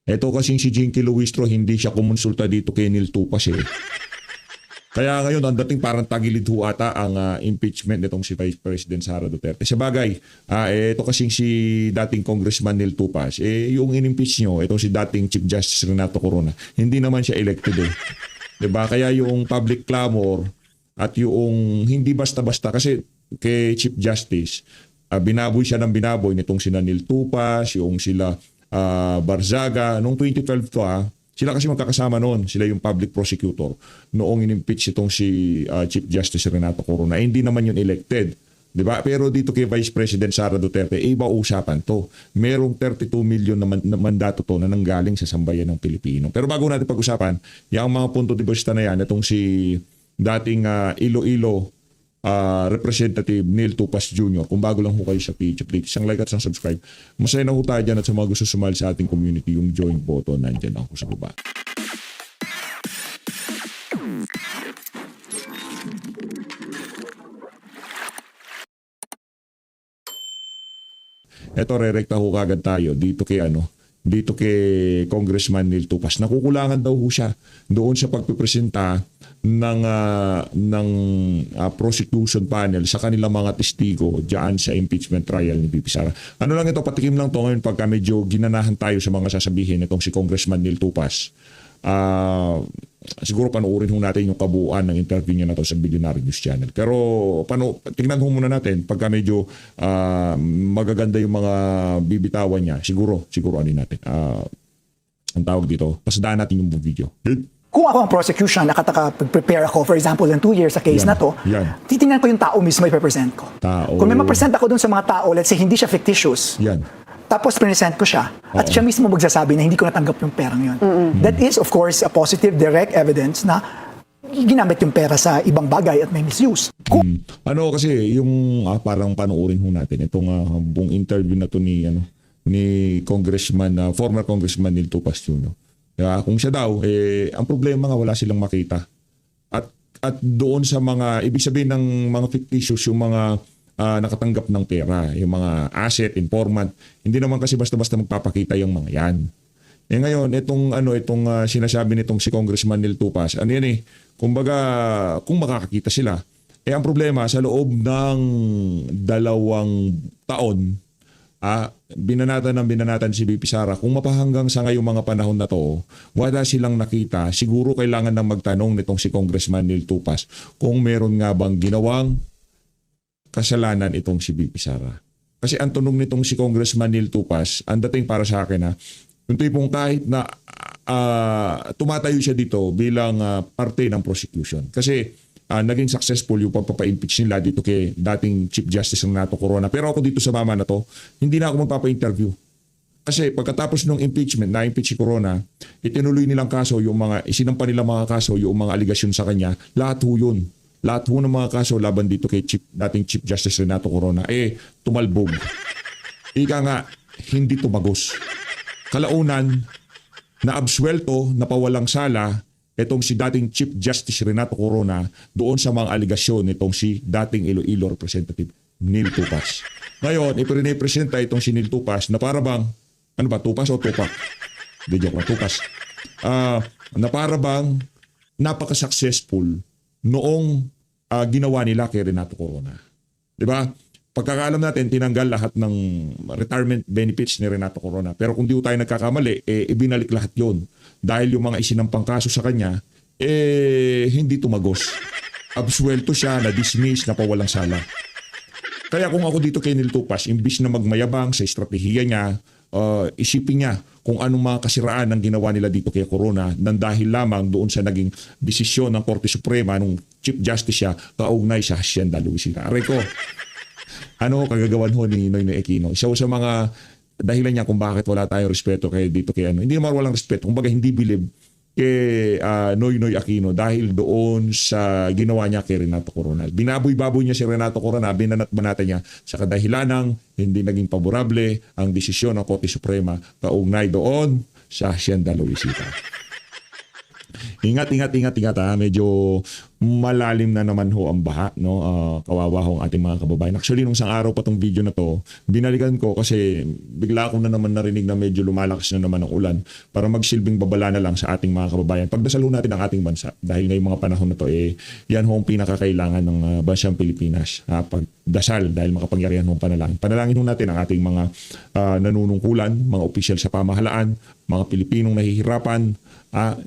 Ito kasing si Jinky Luistro, hindi siya kumonsulta dito kay Neil Tupas eh. Kaya ngayon, ang dating parang tagilid ho ata ang impeachment nitong si Vice President Sara Duterte. Sa bagay, ito kasing si dating Congressman Neil Tupas, yung in-impeach nyo, itong si dating Chief Justice Renato Corona, hindi naman siya elected eh. Diba? Kaya yung public clamor at yung hindi basta-basta, kasi kay Chief Justice, binaboy siya ng binaboy nitong sina Neil Tupas, yung sila Barzaga. Noong 2012 to sila kasi magkakasama noon. Sila yung public prosecutor. Noong in-impeach itong si Chief Justice Renato Corona. Hindi naman yun elected. Diba? Pero dito kay Vice President Sara Duterte, iba usapan to. Merong 32 million na mandato to na nanggaling sa sambayan ng Pilipino. Pero bago natin pag-usapan, yung mga punto de vista na yan, itong si dating Iloilo Representative Neil Tupas Jr. Kung bago lang ho kayo sa page update, isang like at isang subscribe. Masaya na ho tayo dyan at sa mga gusto sumali sa ating community, yung join button nandyan ako sa baba. Ito, rerekta ho kagad tayo dito kay Congressman Neil Tupas. Nakukulangan daw ho siya doon sa pagpipresenta ng prosecution panel sa kanilang mga testigo diyan sa impeachment trial ni VP Sara. Ano lang ito, patikim lang to ngayon pagka medyo ginanahan tayo sa mga sasabihin itong si Congressman Neil Tupas. Siguro panoorin ho natin yung kabuuan ng interview niya na to sa Billionaire News Channel. Pero tingnan ho muna natin pagka medyo magaganda yung mga bibitawan niya. Siguro ano natin. Ang tawag dito, pasadaan natin yung video. Kung ako ang prosecution, nakataka-prepare ako, for example, ng 2 years sa case na to, titingnan ko yung tao mismo i-present ko. Kung may ma-present ako dun sa mga tao, let's say hindi siya fictitious, tapos present ko siya, at siya mismo magsasabi na hindi ko natanggap yung perang yun. That is, of course, a positive, direct evidence na ginamit yung pera sa ibang bagay at may misuse. Ano kasi, yung parang panoorin ho natin, itong buong interview na to ni Congressman, former Congressman Neil Tupas Jr. Kung siya daw, ang problema nga wala silang makita. At doon sa mga, ibig sabihin ng mga fictitious, yung mga nakatanggap ng pera, yung mga asset, informant, hindi naman kasi basta-basta magpapakita yung mga yan. Ngayon, itong sinasabi nitong si Congressman Neil Tupas, kumbaga, kung makakakita sila, ang problema sa loob ng 2 taon, binanatan si VP Sara, kung mapahanggang sa ngayong mga panahon na to, wala silang nakita, siguro kailangan nang magtanong nitong si Congressman Neil Tupas kung meron nga bang ginawang kasalanan itong si VP Sara. Kasi ang tanong nitong si Congressman Neil Tupas, ang dating para sa akin yung tipong kahit na tumatayo siya dito bilang parte ng prosecution. Kasi naging successful yung pagpapa-impeach nila dito kay dating Chief Justice Renato Corona. Pero ako dito sa mama na to, hindi na ako magpapa-interview. Kasi pagkatapos ng impeachment, na-impeach si Corona, itinuloy nilang kaso, isinampa nilang mga kaso, yung mga aligasyon sa kanya, lahat ho yun. Lahat ho ng mga kaso laban dito kay dating Chief Justice Renato Corona, tumalbog. Ika nga, hindi tumagos. Kalaunan, na-absuelto, napawalang sala, itong si dating Chief Justice Renato Corona doon sa mga aligasyon nitong si dating Iloilo Representative Neil Tupas. Ngayon, ipinipresenta itong si Neil Tupas na para bang, Tupas o Tupak? Hindi, joke lang, Tupas. Na para bang napaka-successful noong ginawa nila kay Renato Corona. Diba? Pagkakaalam natin, tinanggal lahat ng retirement benefits ni Renato Corona. Pero kung di tayo nagkakamali, ibinalik lahat yon. Dahil yung mga isinampang kaso sa kanya, hindi tumagos. Absuelto siya, na-dismiss, napawalang sala. Kaya kung ako dito kay Neil Tupas, imbis na magmayabang sa estratehiya niya, isipin niya kung anong mga kasiraan ang ginawa nila dito kay Corona nang dahil lamang doon sa naging desisyon ng Korte Suprema nung Chief Justice siya kaugnay sa Hacienda Luisita. Aray ko, kagagawan ho ni Noynoy Aquino. Isa sa mga dahilan niya kung bakit wala tayong respeto dito kay hindi naman walang respeto, kumbaga hindi believe kay Noynoy Aquino dahil doon sa ginawa niya kay Renato Corona. Binaboy-baboy niya si Renato Corona, binanat-banata niya sa kadahilanang hindi naging paborable ang desisyon ng Korte Suprema kaugnay doon sa Hacienda Luisita. Ingat ha. Medyo malalim na naman ho ang baha, no? Kawawa ho ang ating mga kababayan. Actually, nung isang araw pa tong video na to, binalikan ko kasi bigla ko na naman narinig na medyo lumalakas na naman ang ulan para magsilbing babala na lang sa ating mga kababayan. Pagdasal ho natin ang ating bansa dahil ngayong mga panahon na to, yan ho ang pinakakailangan ng bansang Pilipinas. Pagdasal dahil makapangyarihan ho ang panalangin. Panalangin ho natin ang ating mga nanunungkulan, mga opisyal sa pamahalaan, mga Pilipinong nahihirapan.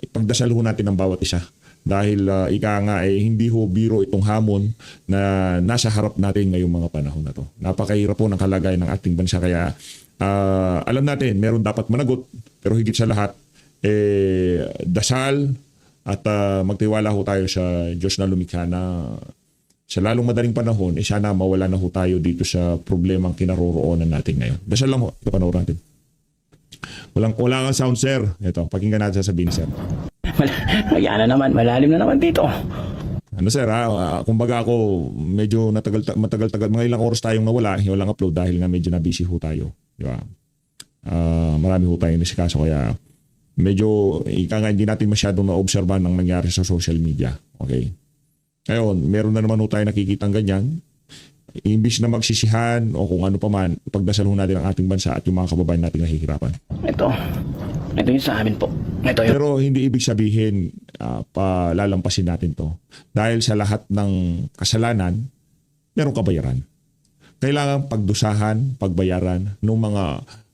Pagdasal ho natin ang bawat isa. Dahil ika nga hindi ho biro itong hamon na nasa harap natin ngayong mga panahon na to. Napakahirap po ng kalagayan ng ating bansa kaya alam natin meron dapat managot pero higit sa lahat dasal at magtiwala ho tayo sa Diyos na lumikha na sa lalong madaling panahon sana mawala na ho tayo dito sa problemang kinaroroonan natin ngayon. Dasal lang ho, panoorin natin. Wala kang sound, sir. Ito, pakinggan natin sasabihin, sir. Yan na naman, malalim na naman dito. Ano sir, kumbaga ako medyo matagal-tagal, mga ilang oras tayong nawala, walang upload dahil nga medyo na-busy ho tayo. Di ba? Marami ho tayong nasikaso kaya medyo hindi natin masyadong na-obserban ang nangyari sa social media. Okay? Ngayon, meron na naman ho tayo nakikitang ganyan. Imbis na magsisihan o kung ano pa man, pagdasal ho natin ang ating bansa at yung mga kababayan natin nahihirapan. Ito yung sa amin po. Ito yung... Pero hindi ibig sabihin palalampasin natin to. Dahil sa lahat ng kasalanan, merong kabayaran. Kailangan pagdusahan, pagbayaran ng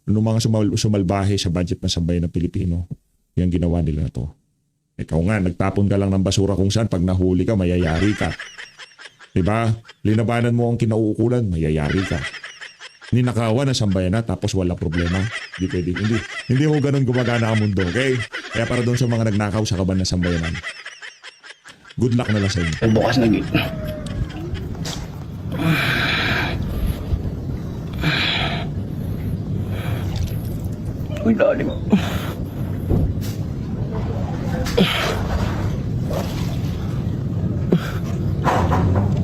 mga sumalbahe sa budget ng sambayan ng Pilipino. Yung ginawa nila na to. Ikaw nga, nagtapon ka lang ng basura kung saan pag nahuli ka, mayayari ka. Diba? Linabanan mo ang kinauukulan, mayayari ka. Ninakawan ng sambayan na tapos wala problema. Hindi pwede. Hindi ho ganun gumagana ang mundo, okay? Kaya para doon sa mga nagnakaw sa kaban ng sambayanan. Good luck na lang sa inyo. Bukas na git. Uy, lalim.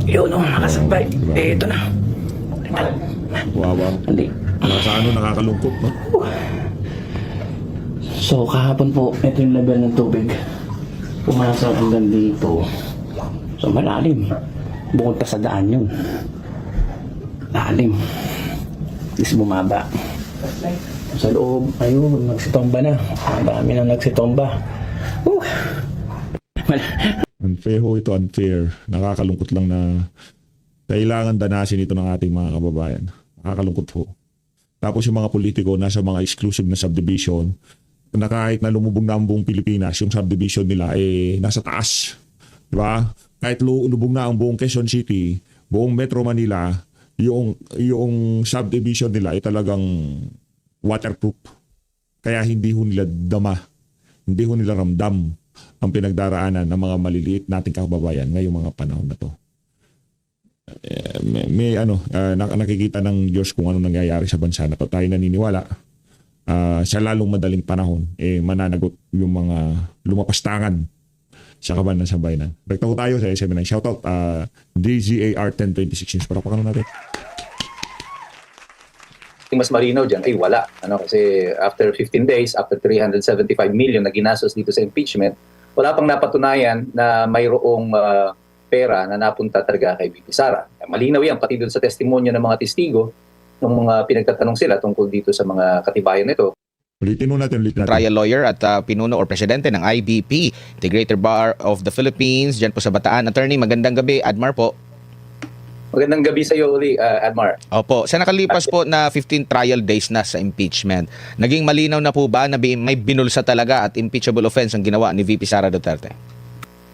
Yun o, nakasabay. Ito na. Wawa. Hindi. Nakakalungkot, no? So, kahapon po, ito yung level ng tubig. Pumasok hanggang dito. So, malalim. Bukod pa sa daan yun. Lalim. Is bumaba. Sa loob, ayun, nagsitomba na. Ang dami na nagsitomba. Unfair ho ito, unfair. Nakakalungkot lang na kailangan danasin ito ng ating mga kababayan. Nakakalungkot ho. Tapos yung mga politiko nasa mga exclusive na subdivision na kahit na lumubog na ang buong Pilipinas, yung subdivision nila nasa taas. Diba? Kahit lumubog na ang buong Quezon City, buong Metro Manila, yung subdivision nila ay talagang waterproof. Kaya hindi ho nila hindi ho nila ramdam ang pinagdaraanan ng mga maliliit nating kababayan ngayong mga panahon na to. Nakikita ng Diyos kung ano nangyayari sa bansa na to. Tayo naniniwala sa lalong madaling panahon mananagot yung mga lumapastangan sa kaban ng sambayanan. Rekta ko tayo sa SM9. Shoutout DZAR 1026 News. Para pakano natin. Mas malinaw dyan ay wala. Kasi after 15 days, after 375 million na ginastos dito sa impeachment, wala pang napatunayan na mayroong pera na napunta talaga kay VP Sara. Malinaw yan, pati doon sa testimonya ng mga testigo, ng mga pinagtatanong sila tungkol dito sa mga katibayan nito. Ulitin natin. Trial lawyer at pinuno or presidente ng IBP, Integrated Bar of the Philippines, dyan po sa Bataan. Attorney, magandang gabi. Admar po. Magandang gabi sa iyo uli, Admar. Opo. Sa nakalipas po na 15 trial days na sa impeachment, naging malinaw na po ba na may binulsa talaga at impeachable offense ang ginawa ni VP Sara Duterte?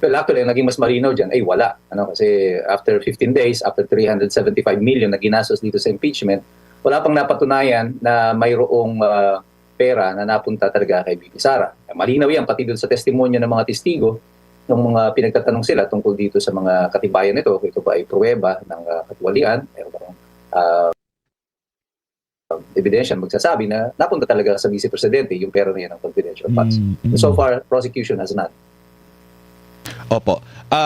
Well, actually, naging mas malinaw dyan ay wala. Kasi after 15 days, after 375 million na ginastos dito sa impeachment, wala pang napatunayan na mayroong pera na napunta talaga kay VP Sara. Malinaw yan, pati doon sa testimonya ng mga testigo, ng mga pinagtatanong sila tungkol dito sa mga katibayan nito. Ito ba ay pruweba ng katiwalian? Meron bang ebidensya magsasabi na napunta talaga sa Vice Presidente yung pera na yan ng confidential funds. So far, prosecution has not. Opo.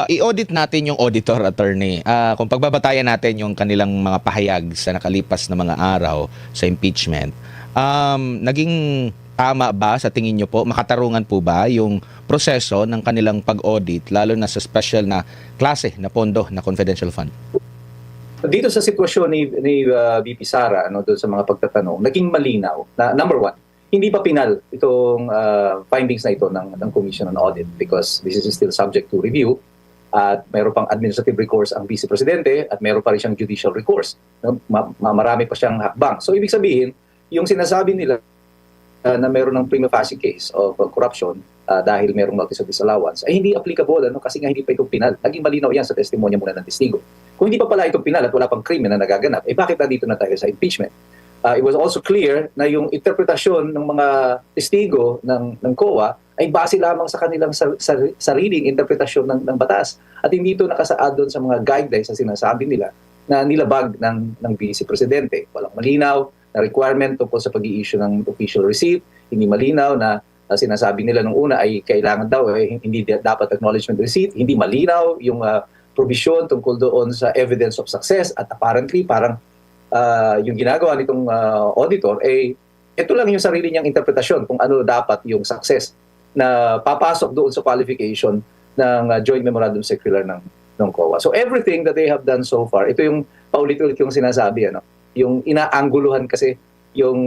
I-audit natin yung auditor, attorney. Kung pagbabatayan natin yung kanilang mga pahayag sa nakalipas na mga araw sa impeachment, naging tama ba sa tingin nyo po? Makatarungan po ba yung proseso ng kanilang pag-audit, lalo na sa special na klase na pondo na confidential fund? Dito sa sitwasyon ni VP Sara, doon sa mga pagtatanong, naging malinaw na number one, hindi pa pinal itong findings na ito ng Commission on Audit because this is still subject to review. At mayroon pang administrative recourse ang Vice Presidente at mayroon pa rin siyang judicial recourse. Marami pa siyang hakbang. So ibig sabihin, yung sinasabi nila na mayroon ng prima facie case of corruption dahil mayroong notice of disallowance ay hindi applicable kasi nga hindi pa ito pinal. Naging malinaw yan sa testimonya muna ng testigo. Kung hindi pa pala ito pinal at wala pang krimen na nagaganap, bakit nandito na tayo sa impeachment? It was also clear na yung interpretasyon ng mga testigo ng COA ay base lamang sa kanilang sariling interpretasyon ng batas. At hindi ito nakasaad doon sa mga guidelines na sinasabi nila na nilabag ng Vice Presidente. Walang malinaw na requirement tungkol sa pag-i-issue ng official receipt. Hindi malinaw na sinasabi nila nung una ay kailangan daw hindi dapat acknowledgement receipt. Hindi malinaw yung provision tungkol doon sa evidence of success. At apparently parang yung ginagawa nitong auditor ito lang yung sarili niyang interpretasyon kung ano dapat yung success na papasok doon sa qualification ng Joint Memorandum Circular ng COA. So everything that they have done so far, ito yung paulit-ulit yung sinasabi, yung inaangguluhan kasi yung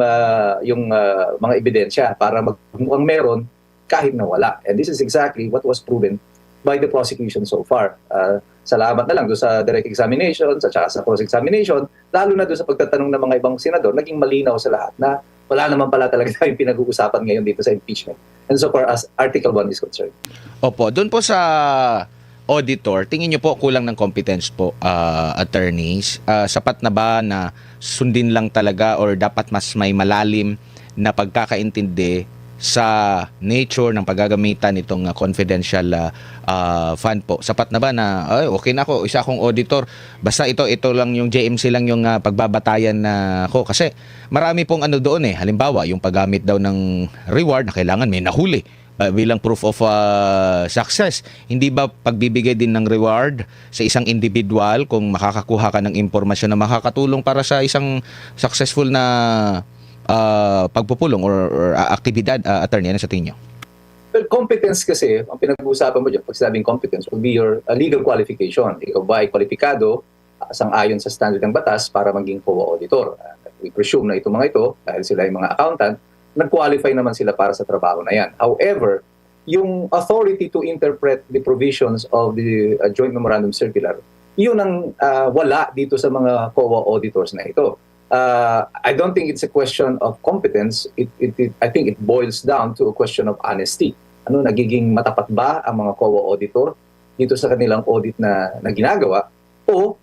mga ebidensya para magmukhang meron kahit na wala. And this is exactly what was proven by the prosecution so far. Salamat na lang doon sa direct examination, at saka sa cross-examination, lalo na doon sa pagtatanong ng mga ibang senador, naging malinaw sa lahat na wala naman pala talaga tayong pinag-uusapan ngayon dito sa impeachment. And so far as Article 1 is concerned. Opo, doon po sa auditor, tingin niyo po kulang ng competence po, attorneys. Sapat na ba na sundin lang talaga or dapat mas may malalim na pagkakaintindi sa nature ng paggagamitan nitong confidential fund po? Sapat na ba na okay na ako, isa akong auditor, basta ito lang yung JMC lang yung pagbabatayan na ako? Kasi marami pong doon halimbawa yung paggamit daw ng reward na kailangan may nahuli bilang proof of success. Hindi ba pagbibigay din ng reward sa isang individual kung makakakuha ka ng impormasyon na makakatulong para sa isang successful na pagpupulong or aktibidad, attorney, ano sa tingin nyo? Well, competence kasi, ang pinag-uusapan mo dyan, pag sinabing competence, will be your legal qualification. Ikaw ba ay kwalipikado sang-ayon sa standard ng batas para maging COA auditor? We presume na itong mga ito, dahil sila ay mga accountant, nag-qualify naman sila para sa trabaho na yan. However, yung authority to interpret the provisions of the Joint Memorandum Circular, yun ang wala dito sa mga COA auditors na ito. I don't think it's a question of competence. I think it boils down to a question of honesty. Nagiging matapat ba ang mga COA auditor dito sa kanilang audit na ginagawa o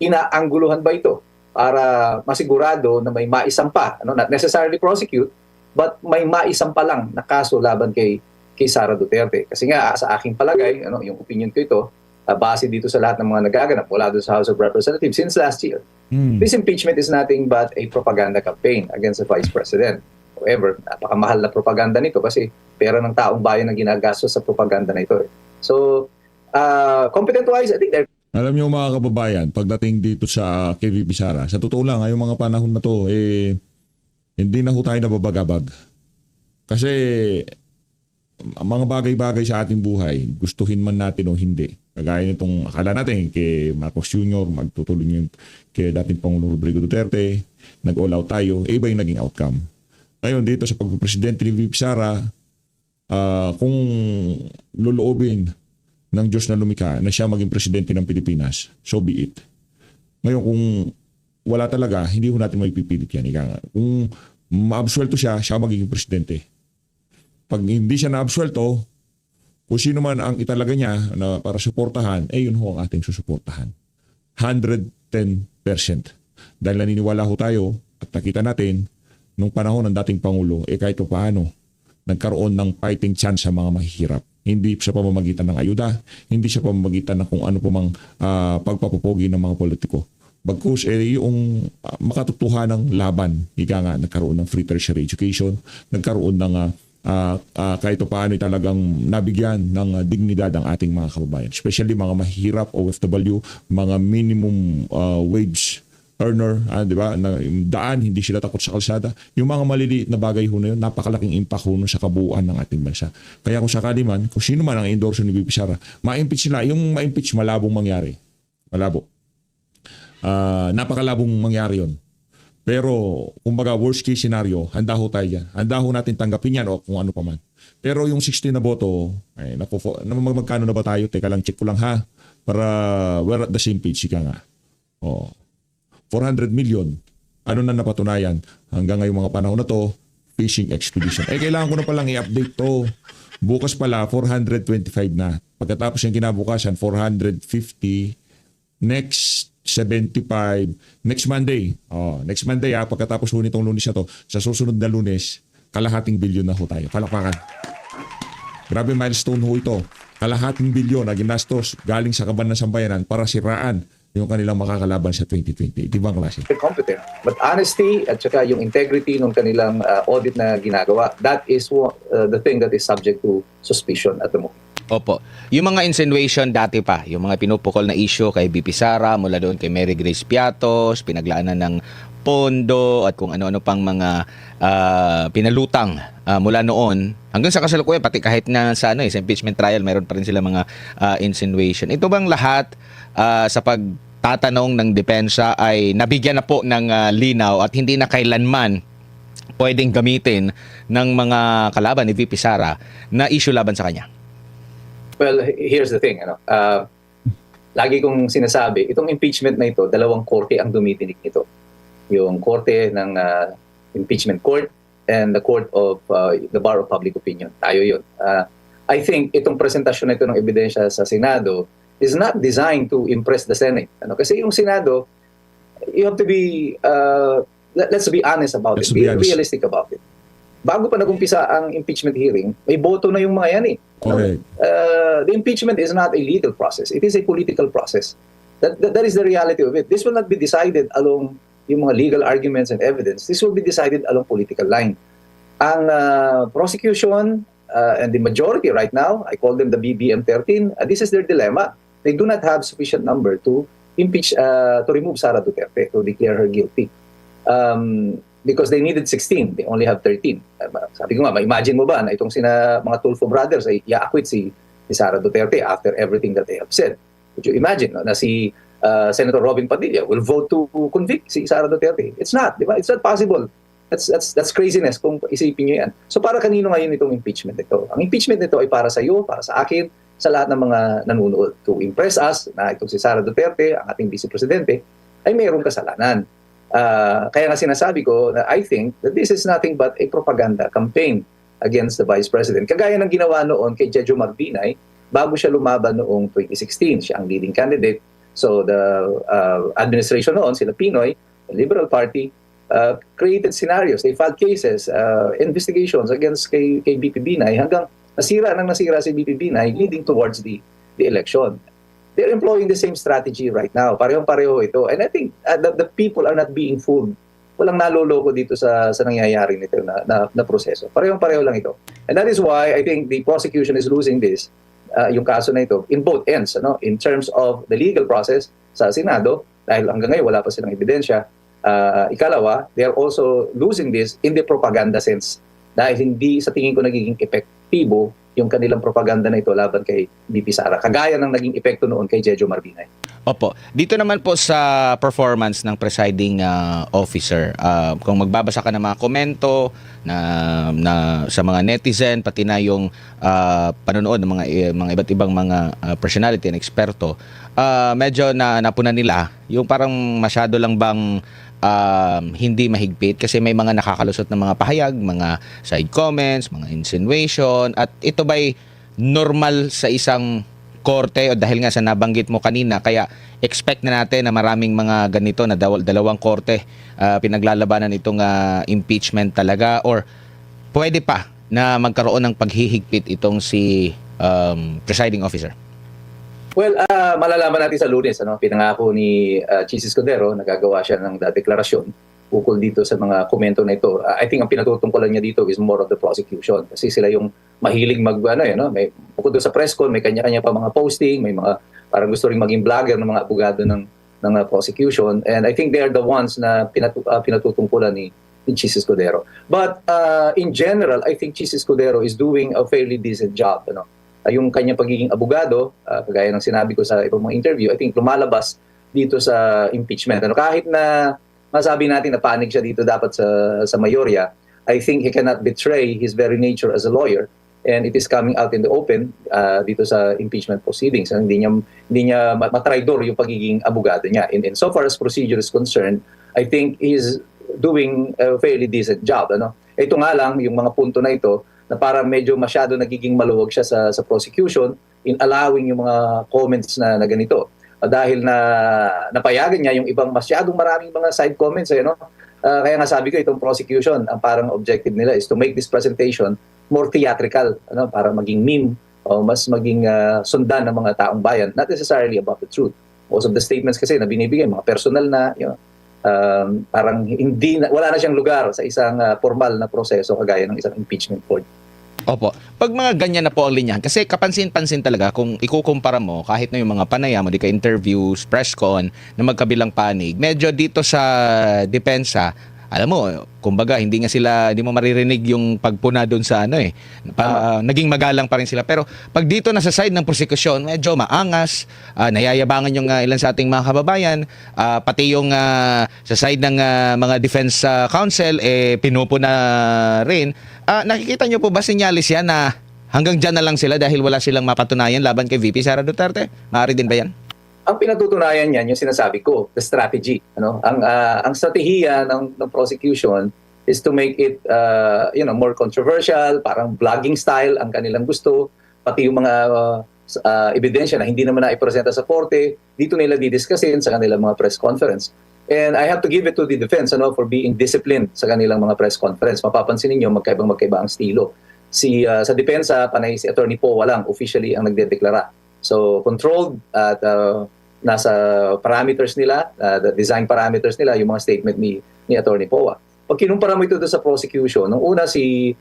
inaangguluhan ba ito para masigurado na may maisampa, not necessarily prosecute, but may maisampa lang na kaso laban kay Sara Duterte. Kasi nga sa aking palagay, yung opinion ko ito, base dito sa lahat ng mga nagaganap mula doon sa House of Representatives since last year. This impeachment is nothing but a propaganda campaign against the Vice President. However, napakamahal na propaganda nito kasi pera ng taong bayan ang ginagastos sa propaganda na ito. So, competent-wise, I think they're... Alam niyo mga kababayan, pagdating dito sa KVP Sara, sa totoo lang, ngayong mga panahon na to, hindi na ho tayo nababagabag. Kasi mga bagay-bagay sa ating buhay, gustuhin man natin o hindi. Kagaya nitong akala natin kay Marcos Jr., magtutuloy yung kay dating Pangulong Rodrigo Duterte, nag-all out tayo, iba yung naging outcome. Ngayon dito sa pagpresidente ni VP Sara, kung loloobin ng Diyos na lumikha na siya maging presidente ng Pilipinas, so be it. Ngayon kung wala talaga, hindi ho natin maipipilit yan. Kung maabsuelto siya, siya magiging presidente. Pag hindi siya naabsuelto, kung sino man ang italaga niya na para suportahan, yun ho ang ating susuportahan. 110%. Dahil naniniwala ho tayo at nakita natin nung panahon ng dating Pangulo, kahit paano, nagkaroon ng fighting chance sa mga mahihirap. Hindi sa pamamagitan ng ayuda, hindi sa pamamagitan ng kung ano pa mang pagpapapogi ng mga politiko. Bagkus, yung makatutuhan ng laban, nagkaroon ng free tertiary education, nagkaroon ng kahit paano talagang nabigyan ng dignidad ang ating mga kababayan. Especially mga mahirap OFW, mga minimum wage earner, di ba? Yung daan, hindi sila takot sa kalsada. Yung mga maliliit na bagay ho na yun, napakalaking impact ho nun sa kabuuan ng ating bansa. Kaya kung sakali man, kung sino man ang endorser ni VP Sara, ma-impeach sila. Yung ma-impeach, malabong mangyari. Malabo. Napakalabong mangyari yun. Pero, kumbaga, worst case scenario, handa ho tayo dyan. Handa ho natin tanggapin yan o kung ano pa man. Pero yung 16 na boto, magkano na ba tayo? Teka lang, check ko lang ha. Para we're at the same page, ka nga. 400 million. Ano na napatunayan? Hanggang ngayong mga panahon na to, fishing expedition. Kailangan ko na palang i-update to. Bukas pala, 425 na. Pagkatapos yung kinabukasan, 450. Next 75 next Monday. Next Monday pagkatapos ho nitong Lunes na to, sa susunod na Lunes, kalahating bilyon na ho tayo. Palakpakan. Grabe milestone ho ito. Kalahating bilyon na ginastos galing sa kaban ng sambayanan para siraan yung kanilang makakalaban sa 2020. Di ba ang klase? Competent. But honesty at saka yung integrity ng kanilang audit na ginagawa, that is the thing that is subject to suspicion at the moment. Opo. Yung mga insinuation dati pa, yung mga pinupukol na issue kay BP Sara, mula doon kay Mary Grace Piatos, pinaglaanan ng pondo at kung ano-ano pang mga pinalutang mula noon hanggang sa kasalukuyan, pati kahit na sa sa impeachment trial, mayroon pa rin sila mga insinuation. Ito bang lahat sa pagtatanong ng depensa ay nabigyan na po ng linaw at hindi na kailanman pwedeng gamitin ng mga kalaban ni VP Sara na issue laban sa kanya? Well, here's the thing. Lagi kong sinasabi, itong impeachment na ito, dalawang korte ang dumitinig nito. Yung korte ng impeachment court and the court of the bar of public opinion. Tayo yun. I think itong presentasyon na ito ng ebidensya sa Senado is not designed to impress the Senate. Kasi yung Senado, you have to be, let's be honest about it. Be realistic about it. Bago pa nagumpisa ang impeachment hearing, may boto na yung mga yan eh. Correct. The impeachment is not a legal process. It is a political process. That is the reality of it. This will not be decided along yung mga legal arguments and evidence. This will be decided along political line. Ang prosecution and the majority right now, I call them the BBM 13, this is their dilemma. They do not have sufficient number to impeach, to remove Sara Duterte, to declare her guilty. Because they needed 16, they only have 13. Sabi ko nga, ma-imagine mo ba na itong mga Tulfo brothers ay i-acquit si Sara Duterte after everything that they have said? Would you imagine na si Senator Robin Padilla will vote to convict si Sara Duterte? It's not, di ba? It's not possible. That's craziness kung isipin nyo yan. So para kanino ngayon itong impeachment ito? Ang impeachment nito ay para sa iyo, para sa akin, sa lahat ng mga nanonood. To impress us na itong si Sara Duterte, ang ating Vice Presidente, ay mayroong kasalanan. Kaya nga sinasabi ko na I think that this is nothing but a propaganda campaign against the Vice President. Kagaya ng ginawa noon kay Jejo Marbinay bago siya lumaban noong 2016. Siya ang leading candidate. So the administration noon, sila Pinoy, the Liberal Party, created scenarios. They filed cases, investigations against kay BP Binay hanggang nasira si BP Binay leading towards the election. They're employing the same strategy right now. Parehong-pareho ito. And I think the people are not being fooled. Walang naloloko dito sa nangyayari nito na proseso. Parehong-pareho lang ito. And that is why I think the prosecution is losing this, yung kaso na ito, in both ends. In terms of the legal process sa Senado, dahil hanggang ngayon wala pa silang ebidensya. Ikalawa, they are also losing this in the propaganda sense. Dahil hindi sa tingin ko nagiging epektibo yung kanilang propaganda na ito laban kay BP Sara. Kagaya ng naging epekto noon kay Jejo Marbinay. Opo. Dito naman po sa performance ng presiding officer, kung magbabasa ka ng mga komento na sa mga netizen, pati na yung panonood ng mga iba't ibang mga personality and eksperto, medyo napunan nila yung parang masyado lang bang hindi mahigpit kasi may mga nakakalusot na mga pahayag, mga side comments, mga insinuation, at ito ba'y normal sa isang korte o dahil nga sa nabanggit mo kanina, kaya expect na natin na maraming mga ganito na dalawang korte pinaglalabanan itong impeachment talaga, or pwede pa na magkaroon ng paghihigpit itong si presiding officer? Well, malalaman natin sa Lunes. Pinangako ni Chis Escudero, nagagawa siya ng deklarasyon ukol dito sa mga komento na ito. I think ang pinatutungkulan niya dito is more of the prosecution. Kasi sila yung mahilig may bukod doon sa press con, may kanya-kanya pa mga posting, may mga parang gusto rin maging vlogger ng mga abogado ng prosecution, and I think they are the ones na pinatutungkulan ni Chis Escudero. But in general, I think Chis Escudero is doing a fairly decent job. Yung kanyang pagiging abogado, kagaya ng sinabi ko sa ibang mga interview, I think lumalabas dito sa impeachment. Kahit na masabi natin na panig siya dito dapat sa mayorya, I think he cannot betray his very nature as a lawyer, and it is coming out in the open dito sa impeachment proceedings. Hindi niya matraidor yung pagiging abogado niya. And so far as procedure is concerned, I think he's doing a fairly decent job. Ito nga lang, yung mga punto na ito, na parang medyo masyado nagiging maluwag siya sa prosecution in allowing yung mga comments na ganito. Dahil na napayagan niya yung ibang masyadong maraming mga side comments. Kaya nga sabi ko, itong prosecution, ang parang objective nila is to make this presentation more theatrical, para maging meme o mas maging sundan ng mga taong bayan, not necessarily about the truth. Most of the statements kasi na binibigay, mga personal na, parang wala na siyang lugar sa isang formal na proseso kagaya ng isang impeachment court. Opo. Pag mga ganyan na po ang linyahan, kasi kapansin-pansin talaga kung ikukumpara mo kahit na yung mga panayam mo, di ka interviews, press con, na magkabilang panig, medyo dito sa depensa, alam mo, kumbaga hindi mo maririnig yung pagpuna doon sa naging magalang pa rin sila. Pero pag dito na sa side ng prosecution, medyo maangas, nayayabangan yung ilan sa ating mga kababayan, pati yung sa side ng mga defense counsel, pinupuna rin. Nakikita nyo po ba sinyalis yan na hanggang dyan na lang sila dahil wala silang mapatunayan laban kay VP Sara Duterte? Maaari din ba yan? Ang pinatutunayan niyan, yung sinasabi ko, the strategy. Ang strategiya ng prosecution is to make it more controversial, parang vlogging style ang kanilang gusto, pati yung mga ebidensya na hindi naman na-ipresenta sa korte, dito nila didiscusin sa kanilang mga press conference. And I have to give it to the defense for being disciplined sa kanilang mga press conference. Mapapansin niyo magkaiba ang estilo. Sa depensa, panay si Attorney Poe lang officially ang nagdedeklara. So controlled at nasa parameters nila, the design parameters nila, yung mga statement ni Attorney Poe. Pag kinumpara mo ito sa prosecution, nung una si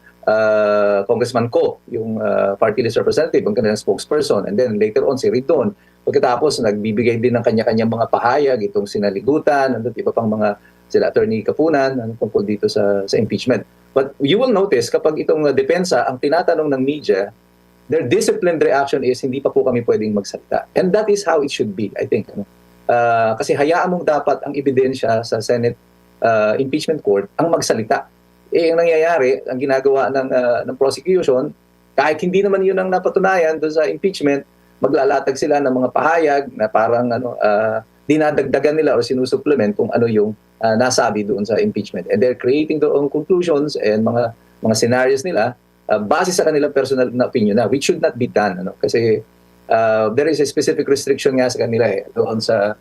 Congressman Ko, yung party list representative, ang kanilang spokesperson, and then later on si Riton. Pagkatapos nagbibigay din ng kanya-kanyang mga pahayag, itong sinaligutan, iba pang mga sila Attorney Kapunan, tungkol dito sa impeachment. But you will notice kapag itong depensa, ang tinatanong ng media, their disciplined reaction is hindi pa po kami pwedeng magsalita. And that is how it should be, I think. Kasi hayaan mong dapat ang ebidensya sa Senate impeachment court ang magsalita. Ang nangyayari, ang ginagawa ng prosecution, kahit hindi naman yun ang napatunayan doon sa impeachment, maglalatag sila ng mga pahayag na parang dinadagdagan nila o sinusupplement kung ano yung nasabi doon sa impeachment. And they're creating their own conclusions and mga scenarios nila base sa kanilang personal na opinion na, which should not be done. Kasi there is a specific restriction nga sa kanila doon sa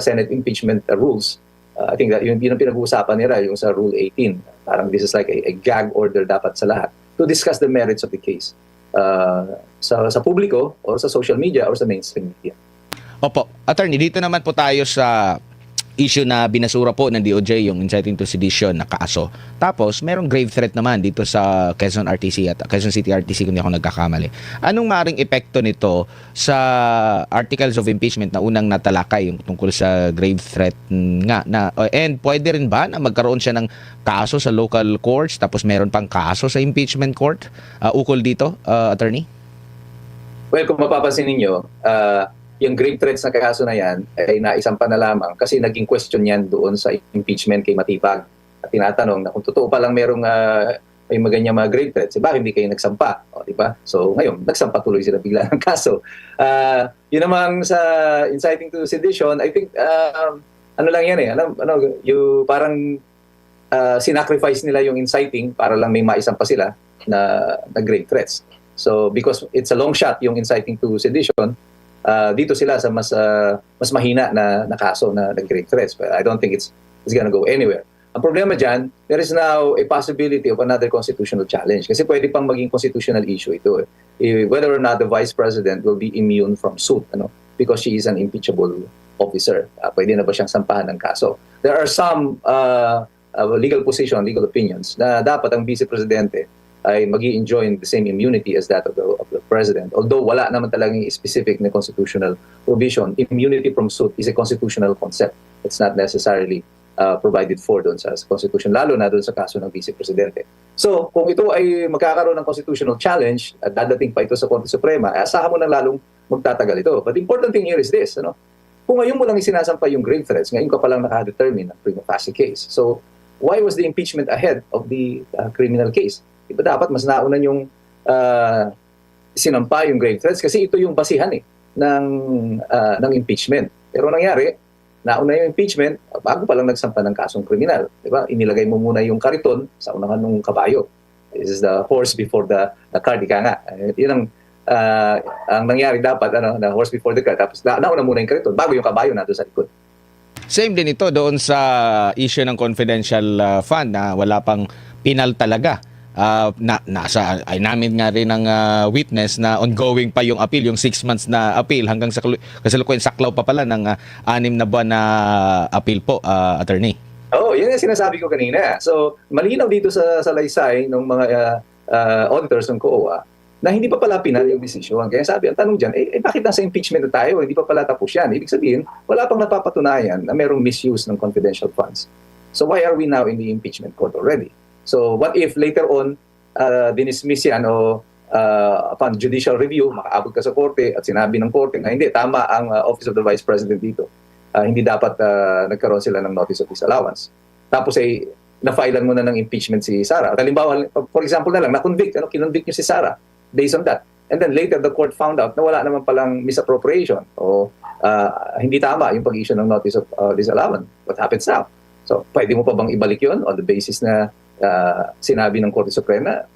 Senate impeachment rules. I think that yun ang pinag-uusapan nila, yung sa Rule 18. Parang this is like a gag order dapat sa lahat to discuss the merits of the case sa publiko or sa social media or sa mainstream media. Opo. Attorney, dito naman po tayo sa issue na binasura po ng DOJ, yung inciting to sedition na kaso. Tapos, merong grave threat naman dito sa Quezon RTC at Quezon City RTC kung hindi ako nagkakamali. Anong maring epekto nito sa articles of impeachment na unang natalakay yung tungkol sa grave threat nga and pwede rin ba na magkaroon siya ng kaso sa local courts tapos meron pang kaso sa impeachment court ukol dito, attorney? Well, kung mapapansin ninyo, yung grave threats na kaso na yan ay naisampa na lamang kasi naging question yan doon sa impeachment kay Matipag. At tinatanong na kung totoo palang merong may maganyang mga grave threats, bakit hindi kayo nagsampa? O, diba? So ngayon, nagsampa tuloy sila bigla ng kaso. Yun namang sa inciting to sedition, I think, ano lang yan yung parang sinacrifice nila yung inciting para lang may maisampa sila na grave threats. So because it's a long shot yung inciting to sedition, dito sila sa mas mahina na kaso na grave threats. But I don't think it's gonna go anywhere. Ang problema dyan, there is now a possibility of another constitutional challenge. Kasi pwede pang maging constitutional issue ito. Whether or not the Vice President will be immune from suit because she is an impeachable officer. Pwede na ba siyang sampahan ng kaso? There are some legal position, legal opinions na dapat ang Vice Presidente ay mag-i-enjoy the same immunity as that of the president. Although wala naman talagang specific na constitutional provision, immunity from suit is a constitutional concept. It's not necessarily provided for doon sa Constitution, lalo na doon sa kaso ng Vice Presidente. So, kung ito ay magkakaroon ng constitutional challenge at dadating pa ito sa Korte Suprema, asahan mo na lalong magtatagal ito. But the important thing here is this, kung ngayon mo lang isinasampay yung grave threats, ngayon ka pa lang nakadetermine ng prima facie case. So, why was the impeachment ahead of the criminal case? Diba dapat mas naunan yung sinampa yung grave threats kasi ito yung basihan ng impeachment. Pero nangyari, nauna yung impeachment bago pa lang nagsampa ng kasong kriminal. Diba? Inilagay mo muna yung kariton sa unahan ng kabayo. This is the horse before the cart. Ika nga. Yun ang nangyari dapat, the horse before the cart. Tapos nauna muna yung kariton bago yung kabayo na doon sa likod. Same din ito doon sa issue ng confidential fund na wala pang penal talaga. Ay namin nga rin ng witness na ongoing pa yung appeal, yung 6 months na appeal hanggang sa kasalukuyan saklaw pa pala ng 6 na buwan na appeal po, attorney. Yun yung sinasabi ko kanina. So, malinaw dito sa salaysay ng mga auditors ng COA na hindi pa pala pinal yung desisyon. Kaya sabi, ang tanong dyan, bakit nasa impeachment na tayo? Hindi pa pala tapos yan. Ibig sabihin, wala pang napapatunayan na merong misuse ng confidential funds. So, why are we now in the impeachment court already? So, what if later on, dinismiss yan o upon judicial review, makaabot ka sa korte at sinabi ng korte na hindi, tama ang Office of the Vice President dito. Hindi dapat nagkaroon sila ng notice of disallowance. Tapos na-filean mo na ng impeachment si Sara. Halimbawa, for example na lang, na-convict, kinonvict nyo si Sara based on that. And then later, the court found out na wala naman palang misappropriation o hindi tama yung pag-issue ng notice of disallowance. What happens now? So, pwede mo pa bang ibalik yun on the basis na sinabi ng Korte Suprema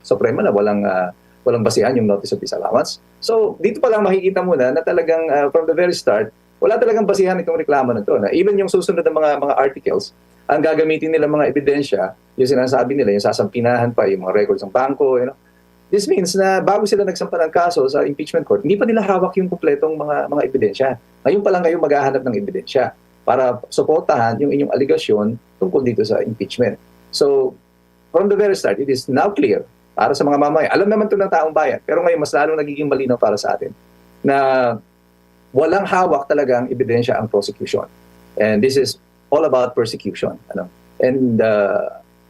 na walang basihan yung notice of disallowance? So, dito pa lang makikita mo na talagang from the very start, wala talagang basihan itong reklamo na ito. Na even yung susunod na mga articles, ang gagamitin nila mga ebidensya, yung sinasabi nila, yung sasampinahan pa, yung mga records ng bangko, This means na bago sila nagsampa ng kaso sa impeachment court, hindi pa nila hawak yung kumpletong mga ebidensya. Ngayon pa lang kayo maghahanap ng ebidensya para suportahan yung inyong aligasyon tungkol dito sa impeachment. So, from the very start, it is now clear para sa mga mamaya. Alam naman ito ng taong bayan, pero ngayon mas lalong nagiging malinaw para sa atin na walang hawak talagang ebidensya ang prosecution. And this is all about persecution. And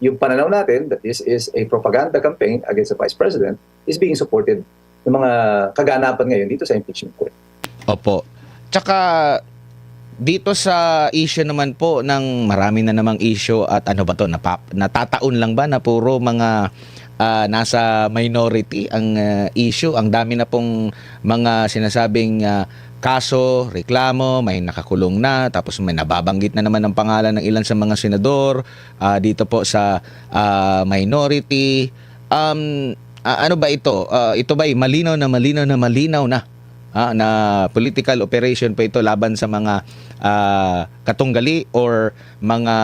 yung pananaw natin that this is a propaganda campaign against the Vice President is being supported ng mga kaganapan ngayon dito sa impeachment court. Opo. Tsaka dito sa issue naman po ng marami na namang issue at natataon lang ba na puro mga nasa minority ang issue. Ang dami na pong mga sinasabing kaso, reklamo, may nakakulong na, tapos may nababanggit na naman ang pangalan ng ilan sa mga senador dito po sa minority. Ano ba ito? Ito ba malinaw na na political operation pa ito laban sa mga katunggali or mga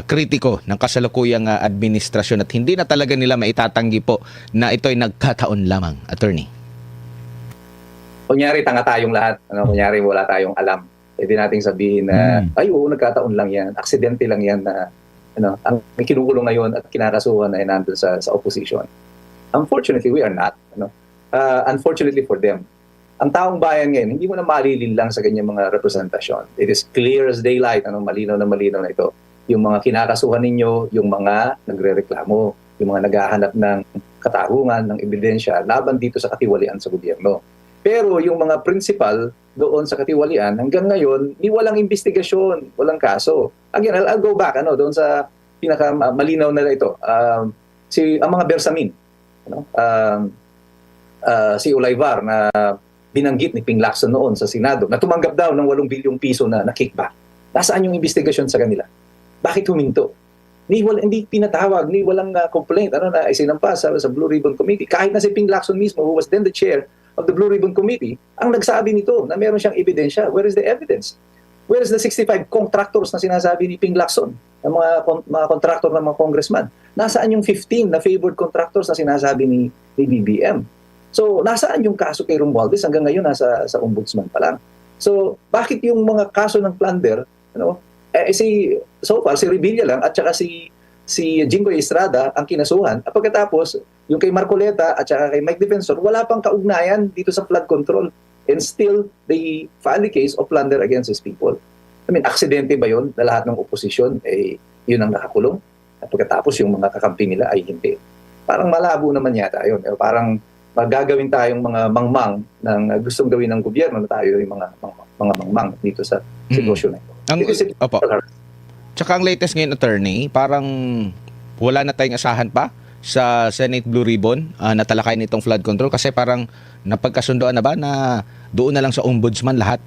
kritiko ng kasalukuyang administrasyon at hindi na talaga nila maitatanggi po na ito ay nagkataon lamang, attorney? Kunyari, tanga tayong lahat. Kunyari, wala tayong alam. Pwede nating sabihin na, nagkataon lang yan. Aksidente lang yan na ang may kinukulong ngayon at kinakasuhan na nandun sa opposition. Unfortunately, we are not. Unfortunately for them. Ang taong bayan ngayon, hindi mo na malilinlang sa ganyang mga representasyon. It is clear as daylight, malinaw na ito. Yung mga kinakasuhan ninyo, yung mga nagrereklamo, yung mga naghahanap ng katarungan, ng ebidensya, laban dito sa katiwalian sa gobyerno. Pero yung mga principal doon sa katiwalian, hanggang ngayon, walang investigasyon, walang kaso. Again, I'll go back doon sa pinakamalinaw na ito. Ang mga Bersamin, si Olayvar na binanggit ni Ping Lacson noon sa Senado na tumanggap daw ng 8 bilyong piso na kickback. Nasaan yung investigasyon sa kanila? Bakit huminto? Hindi pinatawag, walang complaint na isinampa sa Blue Ribbon Committee. Kahit na si Ping Lacson mismo, who was then the chair of the Blue Ribbon Committee, ang nagsabi nito na meron siyang ebidensya. Where is the evidence? Where is the 65 contractors na sinasabi ni Ping Lacson, ng mga contractor ng mga congressman? Nasaan yung 15 na favored contractors na sinasabi ni BBM? So, nasaan yung kaso kay Romualdez? Hanggang ngayon, nasa ombudsman pa lang. So, bakit yung mga kaso ng plunder, so far, si Revilla lang at saka si si Jinggoy Estrada ang kinasuhan. At pagkatapos, yung kay Marcoleta at saka kay Mike Defensor, wala pang kaugnayan dito sa flood control. And still, they file the case of plunder against these people. I mean, aksidente ba yun na lahat ng oposisyon, yun ang nakakulong? At pagkatapos, yung mga kakampi nila ay hindi. Parang malabo naman yata yun. Parang magagawin tayong mga mangmang ng gustong gawin ng gobyerno na tayo yung mga mangmang dito sa sitwasyon na ito. Opo. Tsaka ang latest ngayon, attorney, parang wala na tayong asahan pa sa Senate Blue Ribbon na talakayin itong flood control kasi parang napagkasundoan na ba na doon na lang sa ombudsman lahat?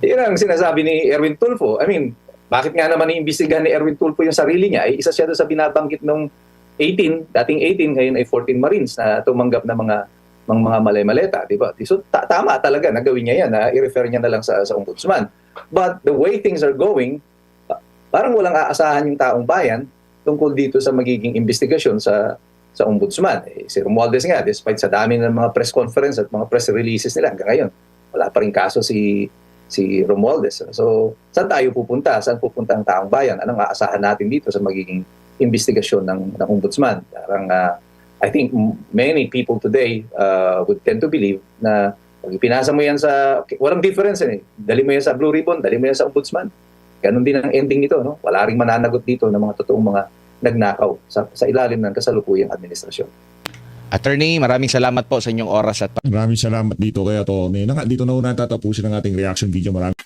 Yun ang sinasabi ni Erwin Tulfo. I mean, bakit nga naman iimbestigahan ni Erwin Tulfo yung sarili niya? Isa siya doon sa binabanggit ng dating 18, ngayon ay 14 Marines na tumanggap na mga malay-maleta, di ba? So tama talaga na gawin niya yan, i-refer niya na lang sa ombudsman. But the way things are going, parang walang aasahan yung taong bayan tungkol dito sa magiging investigasyon sa ombudsman. Si Romualdez nga, despite sa dami ng mga press conference at mga press releases nila hanggang ngayon, wala pa rin kaso si Romualdez. So, saan tayo pupunta? Saan pupunta ang taong bayan? Anong aasahan natin dito sa magiging investigasyon ng ombudsman? Parang, I think many people today would tend to believe na pag ipinasa mo yan walang difference Dali mo yan sa Blue Ribbon, dali mo yan sa ombudsman. Ganon din ang ending nito, no? Wala ring mananagot dito ng mga totoong mga nagnakaw sa ilalim ng kasalukuyang administrasyon. Attorney, maraming salamat po sa inyong oras at Maraming salamat dito kaya to. Dito na una tatapusin ang ating reaction video. Maraming